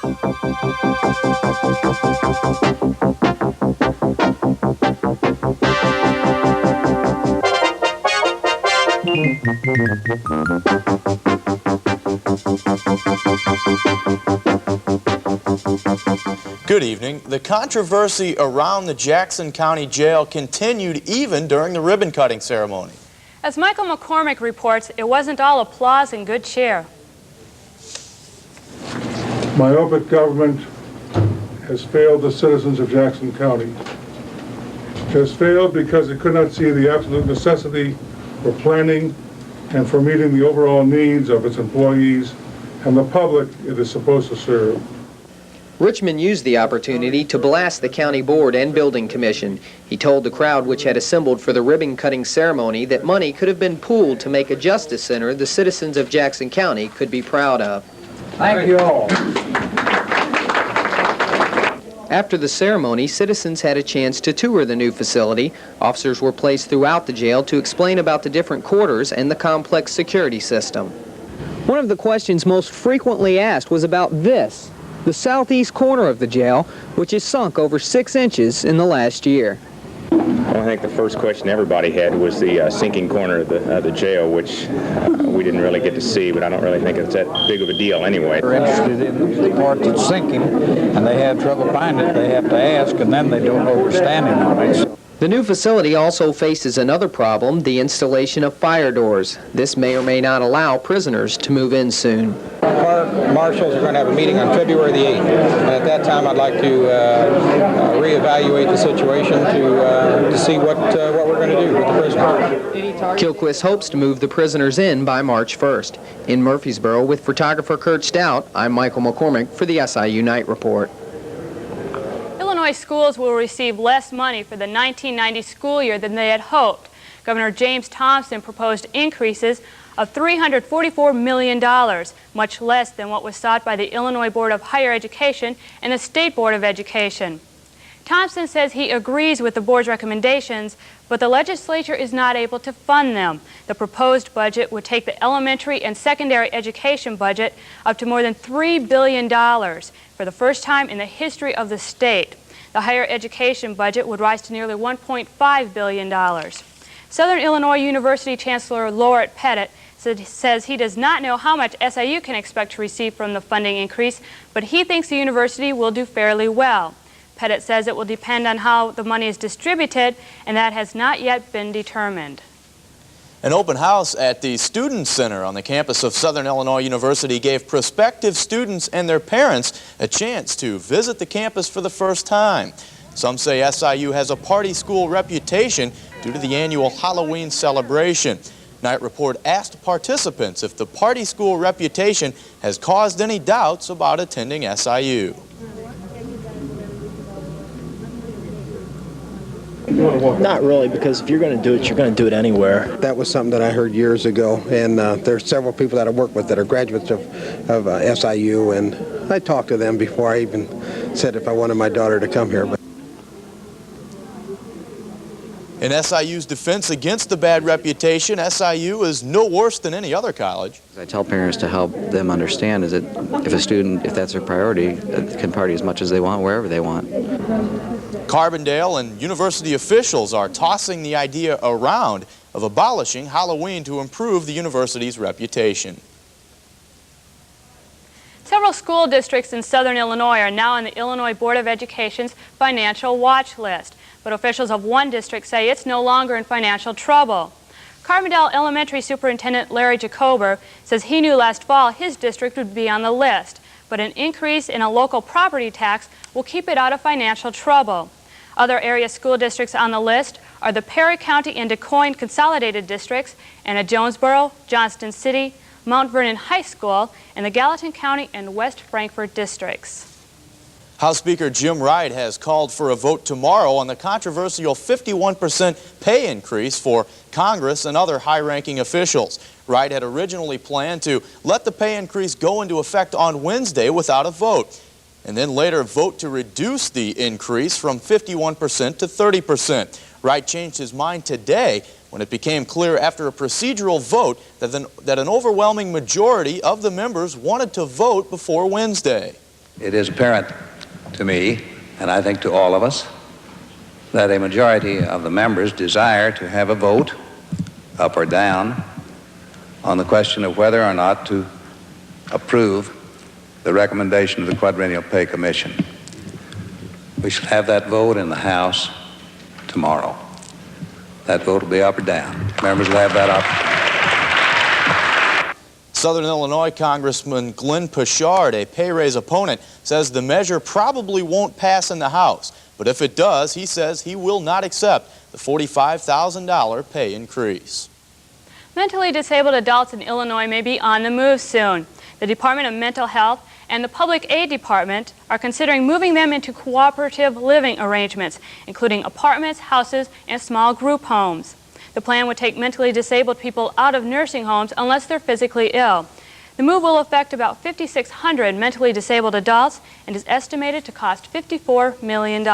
Good evening. The controversy around the Jackson County Jail continued even during the ribbon-cutting ceremony. As Michael McCormick reports, it wasn't all applause and good cheer. Myopic government has failed the citizens of Jackson County. It has failed because it could not see the absolute necessity for planning and for meeting the overall needs of its employees and the public it is supposed to serve. Richmond used the opportunity to blast the county board and building commission. He told the crowd which had assembled for the ribbon-cutting ceremony that money could have been pooled to make a justice center the citizens of Jackson County could be proud of. Thank you all. After the ceremony, citizens had a chance to tour the new facility. Officers were placed throughout the jail to explain about the different quarters and the complex security system. One of the questions most frequently asked was about this, the southeast corner of the jail, which is sunk over 6 inches in the last year. Well, I think the first question everybody had was the sinking corner of the jail, which we didn't really get to see, but I don't really think it's that big of a deal anyway. They're interested in the part that's sinking, and they have trouble finding it. They have to ask, and then they don't know we're standing on it. The new facility also faces another problem, the installation of fire doors. This may or may not allow prisoners to move in soon. Our marshals are going to have a meeting on February the 8th, and at that time I'd like to reevaluate the situation to see what we're going to do with the prisoners. Kilquist hopes to move the prisoners in by March 1st. In Murfreesboro, with photographer Kurt Stout, I'm Michael McCormick for the SIU Night Report. Illinois schools will receive less money for the 1990 school year than they had hoped. Governor James Thompson proposed increases of $344 million, much less than what was sought by the Illinois Board of Higher Education and the State Board of Education. Thompson says he agrees with the board's recommendations, but the legislature is not able to fund them. The proposed budget would take the elementary and secondary education budget up to more than $3 billion for the first time in the history of the state. The higher education budget would rise to nearly $1.5 billion. Southern Illinois University Chancellor Lauret Pettit says he does not know how much SIU can expect to receive from the funding increase, but he thinks the university will do fairly well. Pettit says it will depend on how the money is distributed, and that has not yet been determined. An open house at the Student Center on the campus of Southern Illinois University gave prospective students and their parents a chance to visit the campus for the first time. Some say SIU has a party school reputation due to the annual Halloween celebration. Night Report asked participants if the party school reputation has caused any doubts about attending SIU. Not really, because if you're going to do it, you're going to do it anywhere. That was something that I heard years ago, and there's several people that I work with that are graduates of SIU, and I talked to them before I even said if I wanted my daughter to come here. But in SIU's defense against the bad reputation, SIU is no worse than any other college. I tell parents to help them understand is that if a student, if that's their priority, can party as much as they want, wherever they want. Carbondale and university officials are tossing the idea around of abolishing Halloween to improve the university's reputation. Several school districts in Southern Illinois are now on the Illinois Board of Education's financial watch list, but officials of one district say it's no longer in financial trouble. Carbondale Elementary Superintendent Larry Jacober says he knew last fall his district would be on the list, but an increase in a local property tax will keep it out of financial trouble. Other area school districts on the list are the Perry County and DuQuoin Consolidated Districts, and Jonesboro, Johnston City, Mount Vernon High School, and the Gallatin County and West Frankfort districts. House Speaker Jim Wright has called for a vote tomorrow on the controversial 51% pay increase for Congress and other high-ranking officials. Wright had originally planned to let the pay increase go into effect on Wednesday without a vote, and then later vote to reduce the increase from 51% to 30%. Wright changed his mind today when it became clear after a procedural vote that an overwhelming majority of the members wanted to vote before Wednesday. It is apparent to me, and I think to all of us, that a majority of the members desire to have a vote, up or down, on the question of whether or not to approve the recommendation of the Quadrennial Pay Commission. We shall have that vote in the House tomorrow. That vote will be up or down. Members will have that opportunity. Southern Illinois Congressman Glenn Peshard, a pay raise opponent, says the measure probably won't pass in the House. But if it does, he says he will not accept the $45,000 pay increase. Mentally disabled adults in Illinois may be on the move soon. The Department of Mental Health and the Public Aid Department are considering moving them into cooperative living arrangements, including apartments, houses, and small group homes. The plan would take mentally disabled people out of nursing homes unless they're physically ill. The move will affect about 5,600 mentally disabled adults and is estimated to cost $54 million.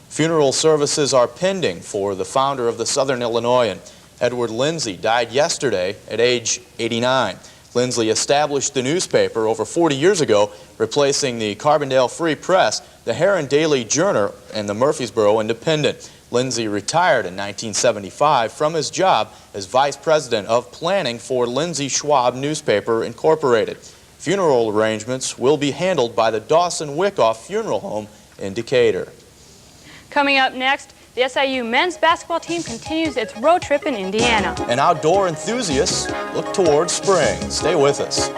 Funeral services are pending for the founder of the Southern Illinoisan. Edward Lindsay died yesterday at age 89. Lindsay established the newspaper over 40 years ago, replacing the Carbondale Free Press, the Heron Daily Journal, and the Murfreesboro Independent. Lindsay retired in 1975 from his job as vice president of planning for Lindsay Schwab Newspaper Incorporated. Funeral arrangements will be handled by the Dawson Wyckoff Funeral Home in Decatur. Coming up next, the SIU men's basketball team continues its road trip in Indiana. And outdoor enthusiasts look towards spring. Stay with us.